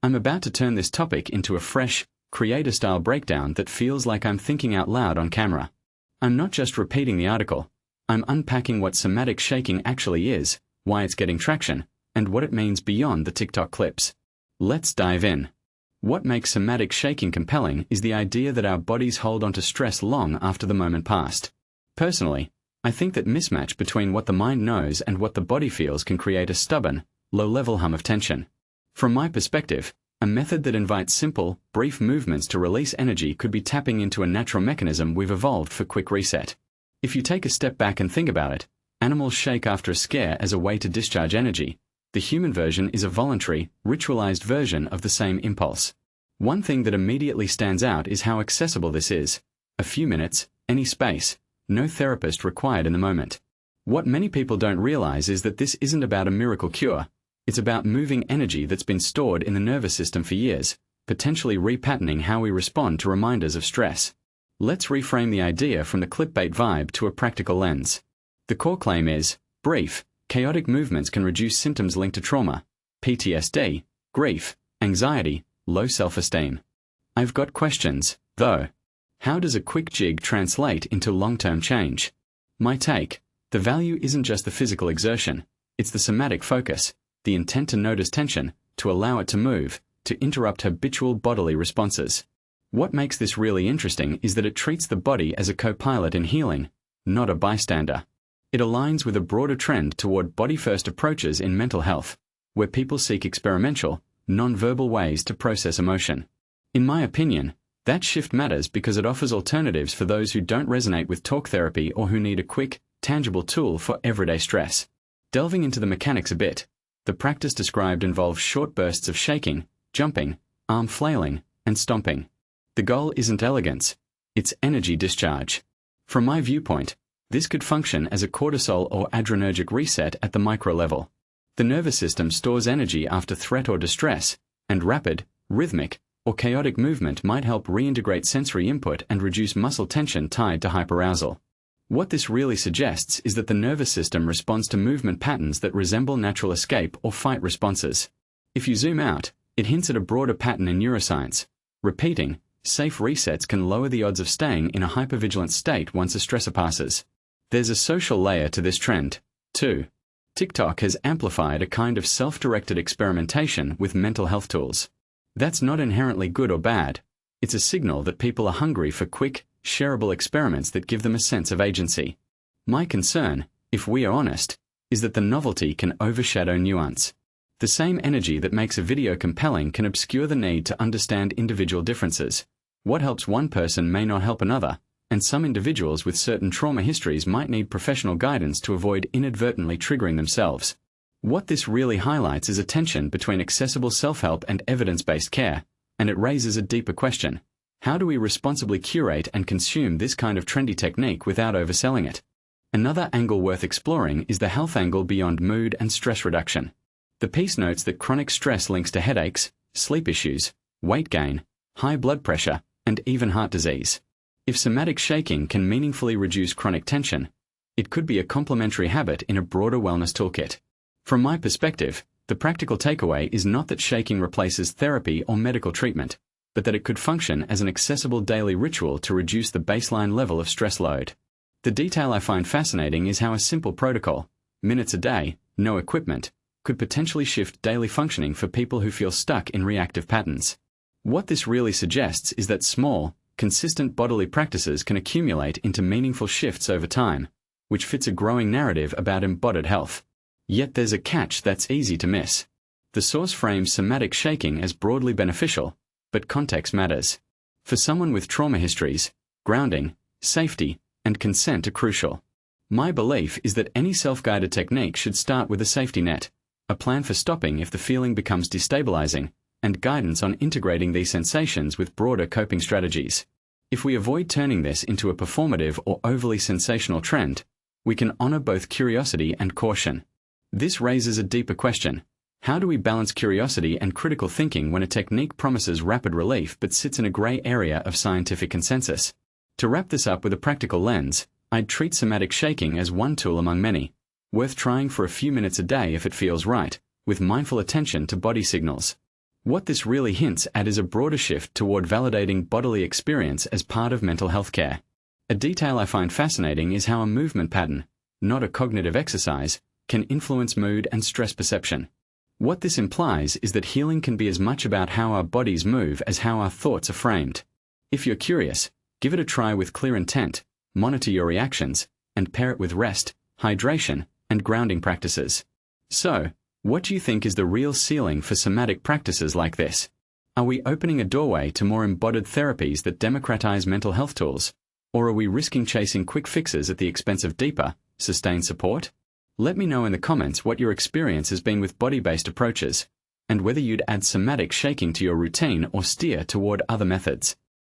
I'm about to turn this topic into a fresh, creator-style breakdown that feels like I'm thinking out loud on camera. I'm not just repeating the article. I'm unpacking what somatic shaking actually is, why it's getting traction, and what it means beyond the TikTok clips. Let's dive in. What makes somatic shaking compelling is the idea that our bodies hold onto stress long after the moment passed. Personally, I think that mismatch between what the mind knows and what the body feels can create a stubborn, low-level hum of tension. From my perspective, a method that invites simple, brief movements to release energy could be tapping into a natural mechanism we've evolved for quick reset. If you take a step back and think about it, animals shake after a scare as a way to discharge energy. The human version is a voluntary, ritualized version of the same impulse. One thing that immediately stands out is how accessible this is. A few minutes, any space, no therapist required in the moment. What many people don't realize is that this isn't about a miracle cure. It's about moving energy that's been stored in the nervous system for years, potentially repatterning how we respond to reminders of stress. Let's reframe the idea from the clickbait vibe to a practical lens. The core claim is, brief, chaotic movements can reduce symptoms linked to trauma, PTSD, grief, anxiety, low self-esteem. I've got questions, though. How does a quick jig translate into long-term change? My take, the value isn't just the physical exertion, it's the somatic focus, the intent to notice tension, to allow it to move, to interrupt habitual bodily responses. What makes this really interesting is that it treats the body as a co-pilot in healing, not a bystander. It aligns with a broader trend toward body-first approaches in mental health, where people seek experimental, non-verbal ways to process emotion. In my opinion, that shift matters because it offers alternatives for those who don't resonate with talk therapy or who need a quick, tangible tool for everyday stress. Delving into the mechanics a bit, the practice described involves short bursts of shaking, jumping, arm flailing, and stomping. The goal isn't elegance, it's energy discharge. From my viewpoint, this could function as a cortisol or adrenergic reset at the micro level. The nervous system stores energy after threat or distress, and rapid, rhythmic, or chaotic movement might help reintegrate sensory input and reduce muscle tension tied to hyperarousal. What this really suggests is that the nervous system responds to movement patterns that resemble natural escape or fight responses. If you zoom out, it hints at a broader pattern in neuroscience. Repeating, safe resets can lower the odds of staying in a hypervigilant state once a stressor passes. There's a social layer to this trend, too. TikTok has amplified a kind of self-directed experimentation with mental health tools. That's not inherently good or bad. It's a signal that people are hungry for quick, shareable experiments that give them a sense of agency. My concern, if we are honest, is that the novelty can overshadow nuance. The same energy that makes a video compelling can obscure the need to understand individual differences. What helps one person may not help another, and some individuals with certain trauma histories might need professional guidance to avoid inadvertently triggering themselves. What this really highlights is a tension between accessible self-help and evidence-based care, and it raises a deeper question. How do we responsibly curate and consume this kind of trendy technique without overselling it? Another angle worth exploring is the health angle beyond mood and stress reduction. The piece notes that chronic stress links to headaches, sleep issues, weight gain, high blood pressure, and even heart disease. If somatic shaking can meaningfully reduce chronic tension, it could be a complementary habit in a broader wellness toolkit. From my perspective, the practical takeaway is not that shaking replaces therapy or medical treatment, but that it could function as an accessible daily ritual to reduce the baseline level of stress load. The detail I find fascinating is how a simple protocol, minutes a day, no equipment, could potentially shift daily functioning for people who feel stuck in reactive patterns. What this really suggests is that small, consistent bodily practices can accumulate into meaningful shifts over time, which fits a growing narrative about embodied health. Yet there's a catch that's easy to miss. The source frames somatic shaking as broadly beneficial, but context matters. For someone with trauma histories, grounding, safety, and consent are crucial. My belief is that any self-guided technique should start with a safety net, a plan for stopping if the feeling becomes destabilizing, and guidance on integrating these sensations with broader coping strategies. If we avoid turning this into a performative or overly sensational trend, we can honor both curiosity and caution. This raises a deeper question. How do we balance curiosity and critical thinking when a technique promises rapid relief but sits in a gray area of scientific consensus? To wrap this up with a practical lens, I'd treat somatic shaking as one tool among many, worth trying for a few minutes a day if it feels right, with mindful attention to body signals. What this really hints at is a broader shift toward validating bodily experience as part of mental health care. A detail I find fascinating is how a movement pattern, not a cognitive exercise, can influence mood and stress perception. What this implies is that healing can be as much about how our bodies move as how our thoughts are framed. If you're curious, give it a try with clear intent, monitor your reactions, and pair it with rest, hydration, and grounding practices. So, what do you think is the real ceiling for somatic practices like this? Are we opening a doorway to more embodied therapies that democratize mental health tools? Or are we risking chasing quick fixes at the expense of deeper, sustained support? Let me know in the comments what your experience has been with body-based approaches, and whether you'd add somatic shaking to your routine or steer toward other methods.